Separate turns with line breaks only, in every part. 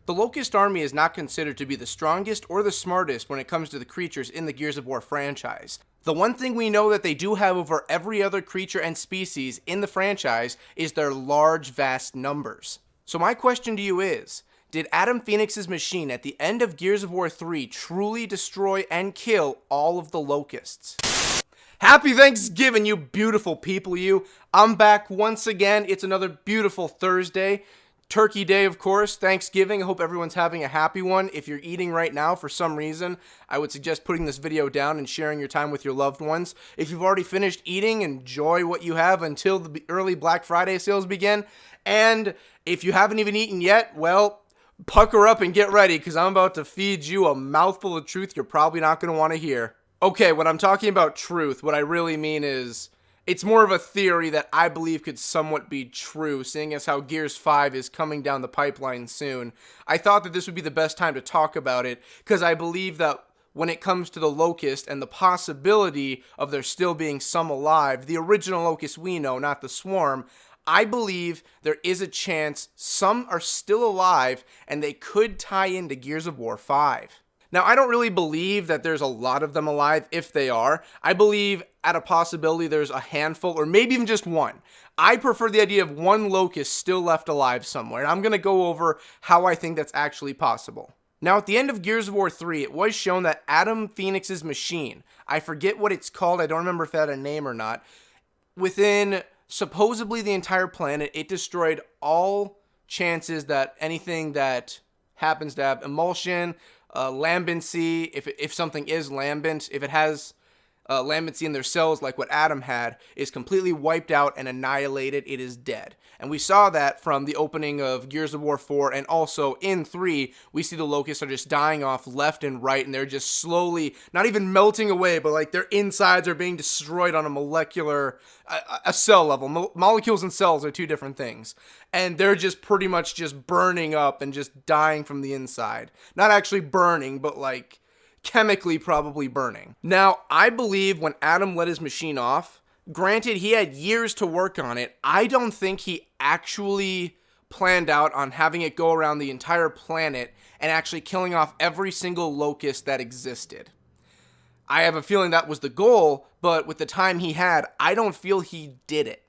The Locust Army is not considered to be the strongest or the smartest when it comes to the creatures in the Gears of War franchise. The one thing we know that they do have over every other creature and species in the franchise is their large, vast numbers. So my question to you is, did Adam Fenix's machine at the end of Gears of War 3 truly destroy and kill all of the Locusts? Happy Thanksgiving, you beautiful people, you. I'm back once again. It's another beautiful Thursday. Turkey Day, of course, Thanksgiving. I hope everyone's having a happy one. If you're eating right now for some reason, I would suggest putting this video down and sharing your time with your loved ones. If you've already finished eating, enjoy what you have until the early Black Friday sales begin. And if you haven't even eaten yet, well, pucker up and get ready, because I'm about to feed you a mouthful of truth you're probably not going to want to hear. Okay, when I'm talking about truth, what I really mean is, it's more of a theory that I believe could somewhat be true, seeing as how Gears 5 is coming down the pipeline soon. I thought that this would be the best time to talk about it, because I believe that when it comes to the Locust and the possibility of there still being some alive, the original Locust we know, not the Swarm, I believe there is a chance some are still alive and they could tie into Gears of War 5. Now, I don't really believe that there's a lot of them alive if they are. I believe at a possibility there's a handful or maybe even just one. I prefer the idea of one Locust still left alive somewhere, and I'm going to go over how I think that's actually possible. Now, at the end of Gears of War 3, it was shown that Adam Fenix's machine, I forget what it's called, I don't remember if it had a name or not, within supposedly the entire planet, it destroyed all chances that anything that happens to have emulsion, Lambency, if something is lambent, if it has Lambency in their cells like what Adam had, is completely wiped out and annihilated. It is dead. And we saw that from the opening of Gears of War 4, and also in 3, we see the Locusts are just dying off left and right, and they're just slowly, not even melting away, but like their insides are being destroyed on a molecular, a cell level. Molecules and cells are two different things. And they're just pretty much just burning up and just dying from the inside. Not actually burning, but like chemically probably burning. Now, I believe when Adam let his machine off, granted he had years to work on it, I don't think he actually planned out on having it go around the entire planet and actually killing off every single Locust that existed. I have a feeling that was the goal, but with the time he had, I don't feel he did it.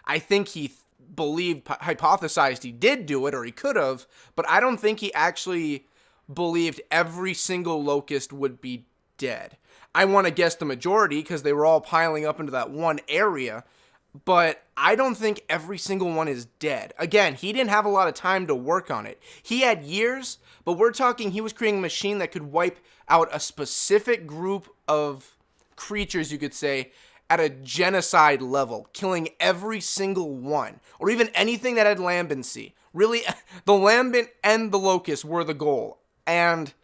I think he hypothesized he did do it, or he could have, but I don't think he actually believed every single Locust would be dead. I want to guess the majority, because they were all piling up into that one area, but I don't think every single one is dead. Again, he didn't have a lot of time to work on it. He had years, but we're talking he was creating a machine that could wipe out a specific group of creatures, you could say, at a genocide level, killing every single one, or even anything that had Lambency. Really, the Lambent and the Locust were the goal, and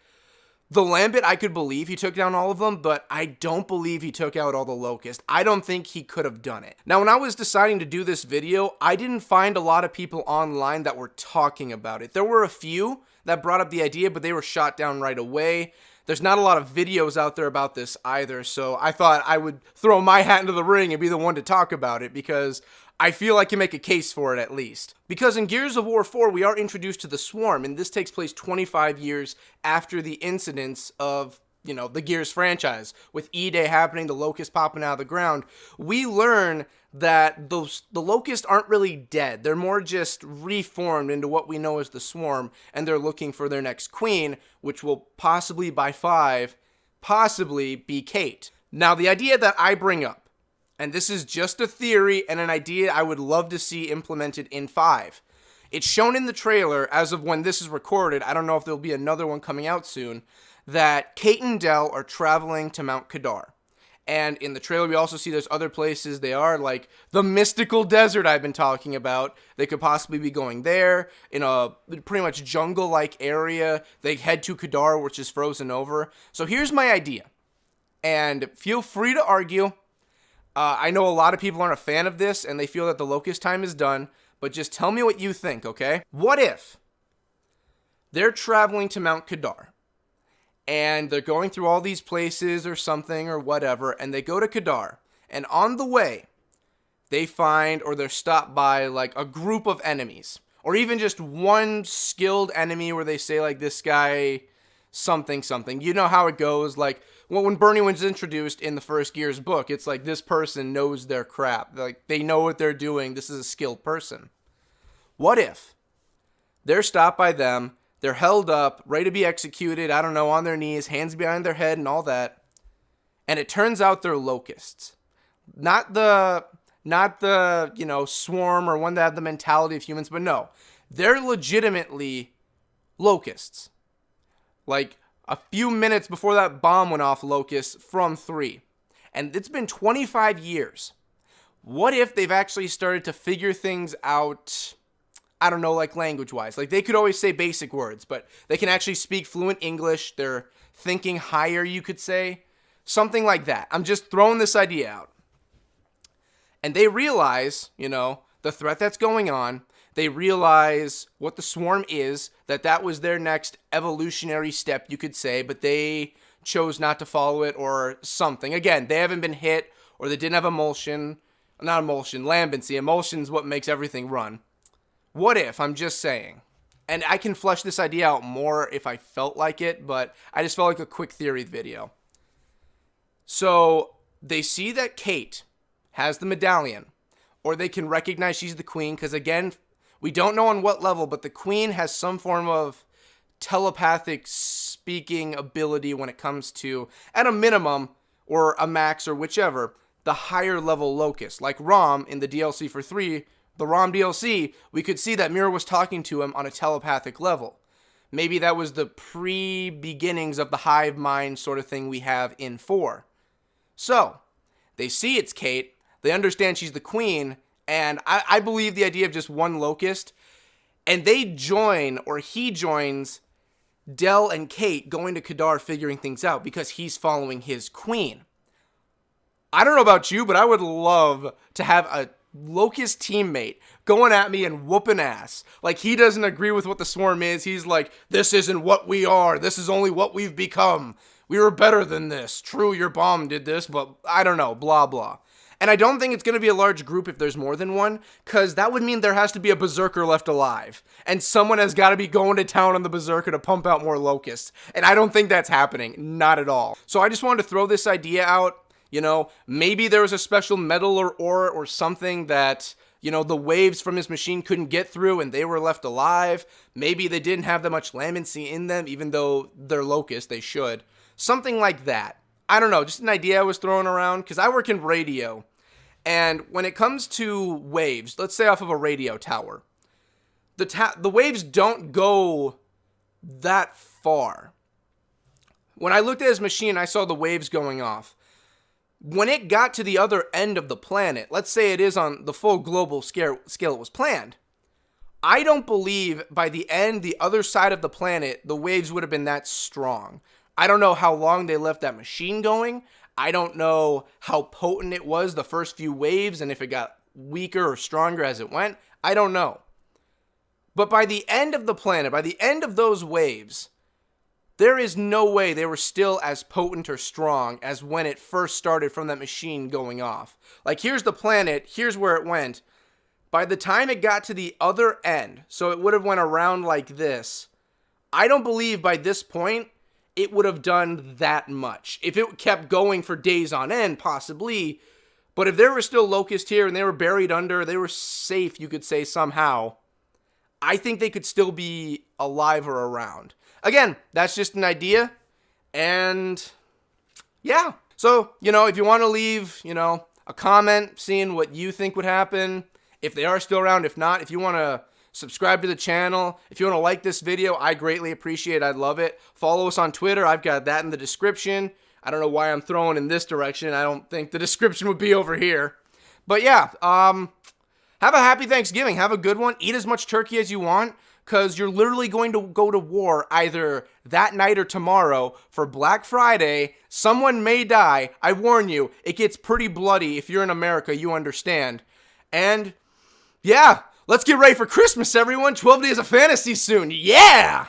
the Lambent, I could believe he took down all of them, but I don't believe he took out all the Locust. I don't think he could have done it. Now, when I was deciding to do this video, I didn't find a lot of people online that were talking about it. There were a few that brought up the idea, but they were shot down right away. There's not a lot of videos out there about this either, so I thought I would throw my hat into the ring and be the one to talk about it, because I feel I can make a case for it at least. Because in Gears of War 4, we are introduced to the Swarm, and this takes place 25 years after the incidents of, the Gears franchise. With E-Day happening, the Locusts popping out of the ground, we learn that the Locusts aren't really dead. They're more just reformed into what we know as the Swarm, and they're looking for their next queen, which will possibly, by 5, possibly be Kate. Now, the idea that I bring up, and this is just a theory and an idea I would love to see implemented in 5. It's shown in the trailer as of when this is recorded. I don't know if there'll be another one coming out soon, that Kate and Del are traveling to Mount Kadar. And in the trailer, we also see there's other places they are, like the mystical desert I've been talking about. They could possibly be going there, in a pretty much jungle-like area. They head to Kadar, which is frozen over. So here's my idea. And feel free to argue. I know a lot of people aren't a fan of this, and they feel that the Locust time is done, but just tell me what you think, okay? What if they're traveling to Mount Kadar, and they're going through all these places or something or whatever, and they go to Kadar, and on the way, they find, or they're stopped by, like, a group of enemies, Or even just one skilled enemy where they say, like, this guy something something. You know how it goes. Like, when Bernie was introduced in the first Gears book, it's like this person knows their crap. Like, they know what they're doing. This is a skilled person. What if they're stopped by them, they're held up, ready to be executed, I don't know, on their knees, hands behind their head and all that, and it turns out they're locusts. Not the swarm or one that have the mentality of humans, but no. They're legitimately locusts. Like, a few minutes before that bomb went off, locusts from 3. And it's been 25 years. What if they've actually started to figure things out, I don't know, like language-wise? Like, they could always say basic words, but they can actually speak fluent English. They're thinking higher, you could say. Something like that. I'm just throwing this idea out. And they realize, the threat that's going on. They realize what the swarm is, that was their next evolutionary step, you could say, but they chose not to follow it or something. Again, they haven't been hit, or they didn't have Lambency. Emulsion's what makes everything run. What if? I'm just saying. And I can flesh this idea out more if I felt like it, but I just felt like a quick theory video. So they see that Kate has the medallion, or they can recognize she's the queen, because again, we don't know on what level, but the queen has some form of telepathic speaking ability when it comes to, at a minimum, or a max, or whichever, the higher level locust. Like Rom in the DLC for 3, the Rom DLC, we could see that Mira was talking to him on a telepathic level. Maybe that was the pre-beginnings of the hive mind sort of thing we have in 4. So, they see it's Kate, they understand she's the queen, and I believe the idea of just one locust, and they join, or he joins, Del and Kate going to Kadar figuring things out because he's following his queen. I don't know about you, but I would love to have a locust teammate going at me and whooping ass. Like, he doesn't agree with what the swarm is. He's like, this isn't what we are. This is only what we've become. We were better than this. True, your bomb did this, but I don't know, blah, blah. And I don't think it's going to be a large group if there's more than one, because that would mean there has to be a berserker left alive. And someone has got to be going to town on the berserker to pump out more locusts. And I don't think that's happening. Not at all. So I just wanted to throw this idea out. Maybe there was a special metal or ore or something that, the waves from his machine couldn't get through and they were left alive. Maybe they didn't have that much Lambency in them, even though they're locusts, they should. Something like that. I don't know, just an idea I was throwing around, because I work in radio. And when it comes to waves, let's say off of a radio tower, the waves don't go that far. When I looked at his machine, I saw the waves going off. When it got to the other end of the planet, let's say it is on the full global scale it was planned, I don't believe by the end, the other side of the planet, the waves would have been that strong. I don't know how long they left that machine going. I don't know how potent it was the first few waves and if it got weaker or stronger as it went. I don't know. But by the end of the planet, by the end of those waves, there is no way they were still as potent or strong as when it first started from that machine going off. Like, here's the planet, here's where it went. By the time it got to the other end, so it would have went around like this, I don't believe by this point it would have done that much. If it kept going for days on end, possibly. But if there were still locusts here and they were buried under, they were safe, you could say, somehow, I think they could still be alive or around. Again, that's just an idea. And yeah. So, if you want to leave, a comment seeing what you think would happen, if they are still around, if not, if you want to subscribe to the channel. If you want to like this video, I greatly appreciate it. I'd love it. Follow us on Twitter. I've got that in the description. I don't know why I'm throwing in this direction. I don't think the description would be over here. But yeah, have a happy Thanksgiving. Have a good one. Eat as much turkey as you want, because you're literally going to go to war either that night or tomorrow for Black Friday. Someone may die. I warn you, it gets pretty bloody. If you're in America, you understand. And yeah. Let's get ready for Christmas, everyone. 12 Days of Fantasy soon. Yeah!